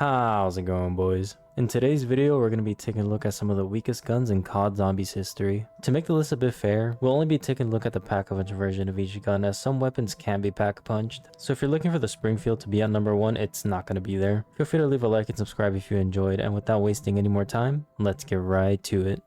How's it going, boys? In today's video, we're going to be taking a look at some of the weakest guns in COD Zombies history. To make the list a bit fair, we'll only be taking a look at the pack-a-punch version of each gun, as some weapons can be pack-a-punched. So if you're looking for the Springfield to be at number 1, it's not going to be there. Feel free to leave a like and subscribe if you enjoyed, and without wasting any more time, let's get right to it.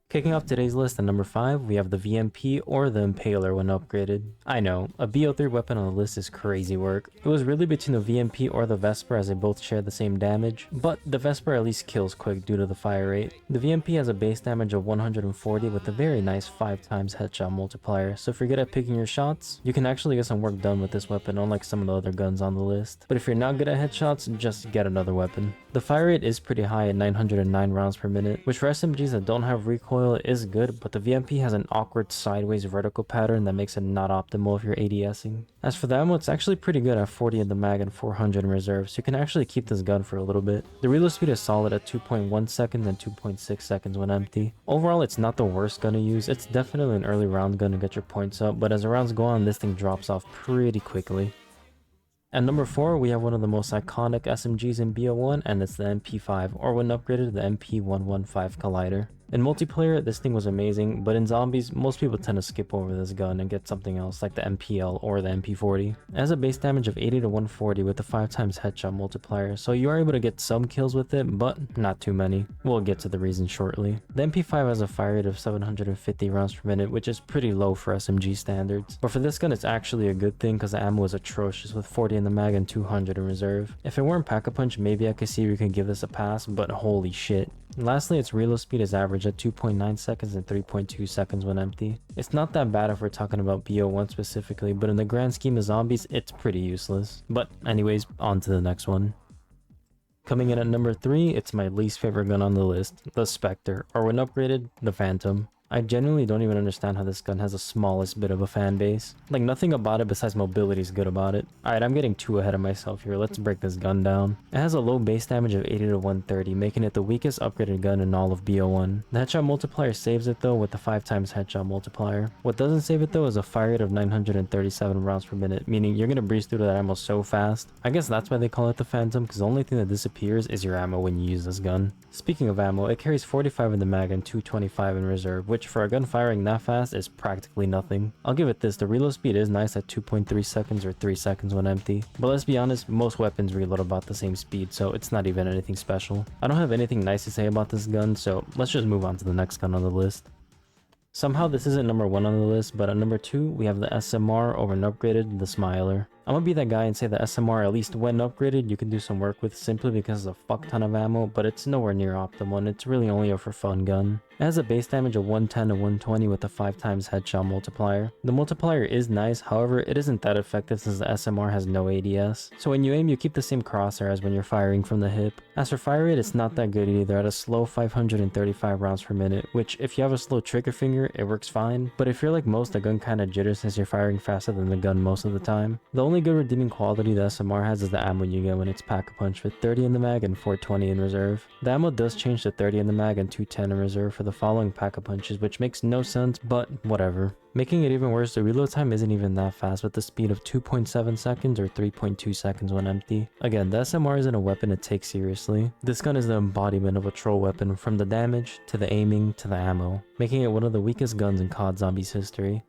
Kicking off today's list at number 5, we have the VMP or the Impaler when upgraded. I know, a BO3 weapon on the list is crazy work. It was really between the VMP or the Vesper as they both share the same damage, but the Vesper at least kills quick due to the fire rate. The VMP has a base damage of 140 with a very nice 5 times headshot multiplier, so if you're good at picking your shots, you can actually get some work done with this weapon unlike some of the other guns on the list. But if you're not good at headshots, just get another weapon. The fire rate is pretty high at 909 rounds per minute, which for SMGs that don't have recoil is good, but the VMP has an awkward sideways vertical pattern that makes it not optimal if you're ADSing. As for the ammo, it's actually pretty good at 40 in the mag and 400 in reserve, so you can actually keep this gun for a little bit. The reload speed is solid at 2.1 seconds and 2.6 seconds when empty. Overall, it's not the worst gun to use. It's definitely an early round gun to get your points up, but as the rounds go on, this thing drops off pretty quickly. At number 4, we have one of the most iconic SMGs in BO1, and it's the MP5, or when upgraded, the MP115 Collider. In multiplayer, this thing was amazing, but in zombies, most people tend to skip over this gun and get something else like the MPL or the MP40. It has a base damage of 80 to 140 with a 5 times headshot multiplier, so you are able to get some kills with it, but not too many. We'll get to the reason shortly. The MP5 has a fire rate of 750 rounds per minute, which is pretty low for SMG standards. But for this gun, it's actually a good thing because the ammo is atrocious with 40 in the mag and 200 in reserve. If it weren't pack-a-punch, maybe I could see we could give this a pass, but holy shit. Lastly, its reload speed is average at 2.9 seconds and 3.2 seconds when empty. It's not that bad if we're talking about BO1 specifically, but in the grand scheme of zombies, it's pretty useless. But anyways, on to the next one. Coming in at number 3, it's my least favorite gun on the list, the Spectre, or when upgraded, the Phantom. I genuinely don't even understand how this gun has the smallest bit of a fan base. Like, nothing about it besides mobility is good about it. Alright, I'm getting too ahead of myself here. Let's break this gun down. It has a low base damage of 80 to 130, making it the weakest upgraded gun in all of BO1. The headshot multiplier saves it though with the 5 times headshot multiplier. What doesn't save it though is a fire rate of 937 rounds per minute, meaning you're gonna breeze through that ammo so fast. I guess that's why they call it the Phantom, because the only thing that disappears is your ammo when you use this gun. Speaking of ammo, it carries 45 in the mag and 225 in reserve, which for a gun firing that fast is practically nothing. I'll give it this, the reload speed is nice at 2.3 seconds or 3 seconds when empty. But let's be honest, most weapons reload about the same speed, so it's not even anything special. I don't have anything nice to say about this gun, so let's just move on to the next gun on the list. Somehow this isn't number 1 on the list, but at number 2, we have the SMR or when upgraded, the Smiler. I'm gonna be that guy and say the SMR, at least when upgraded, you can do some work with simply because it's a fuck ton of ammo, but it's nowhere near optimal and it's really only a for fun gun. It has a base damage of 110 to 120 with a 5 times headshot multiplier. The multiplier is nice, however, it isn't that effective since the SMR has no ADS. So when you aim, you keep the same crosshair as when you're firing from the hip. As for fire rate, it's not that good either at a slow 535 rounds per minute, which if you have a slow trigger finger, it works fine. But if you're like most, the gun kinda jitters since you're firing faster than the gun most of the time. The only good redeeming quality the SMR has is the ammo you get when it's pack-a-punch with 30 in the mag and 420 in reserve. The ammo does change to 30 in the mag and 210 in reserve for the following pack-a-punches, which makes no sense, but whatever. Making it even worse, the reload time isn't even that fast with the speed of 2.7 seconds or 3.2 seconds when empty. Again, the SMR isn't a weapon to take seriously. This gun is the embodiment of a troll weapon, from the damage, to the aiming, to the ammo, making it one of the weakest guns in COD Zombies history.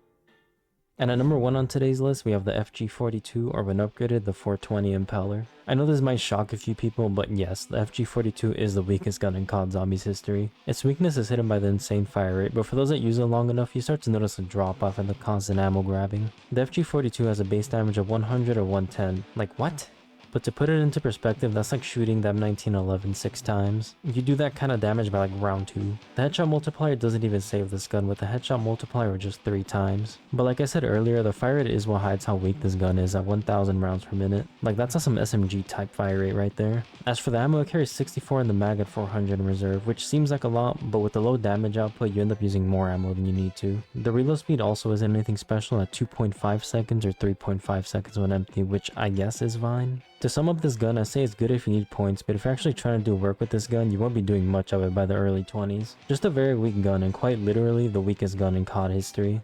And at number 1 on today's list, we have the FG42, or when upgraded, the 420 Impaler. I know this might shock a few people, but yes, the FG42 is the weakest gun in COD Zombies history. Its weakness is hidden by the insane fire rate, but for those that use it long enough, you start to notice a drop off and the constant ammo grabbing. The FG42 has a base damage of 100 or 110. Like, what? But to put it into perspective, that's like shooting the M1911 6 times. You do that kind of damage by like round 2. The headshot multiplier doesn't even save this gun with the headshot multiplier of just 3 times. But like I said earlier, the fire rate is what hides how weak this gun is at 1000 rounds per minute. Like, that's not some SMG type fire rate right there. As for the ammo, it carries 64 in the mag and 400 in reserve, which seems like a lot, but with the low damage output, you end up using more ammo than you need to. The reload speed also isn't anything special at 2.5 seconds or 3.5 seconds when empty, which I guess is fine. To sum up this gun, I say it's good if you need points, but if you're actually trying to do work with this gun, you won't be doing much of it by the early 20s. Just a very weak gun, and quite literally the weakest gun in COD history.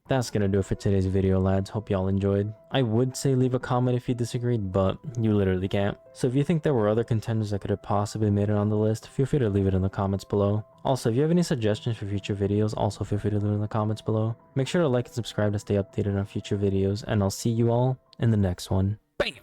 That's gonna do it for today's video, lads. Hope y'all enjoyed. I would say leave a comment if you disagreed, but you literally can't. So if you think there were other contenders that could have possibly made it on the list, feel free to leave it in the comments below. Also, if you have any suggestions for future videos, also feel free to leave it in the comments below. Make sure to like and subscribe to stay updated on future videos, and I'll see you all in the next one. Bam!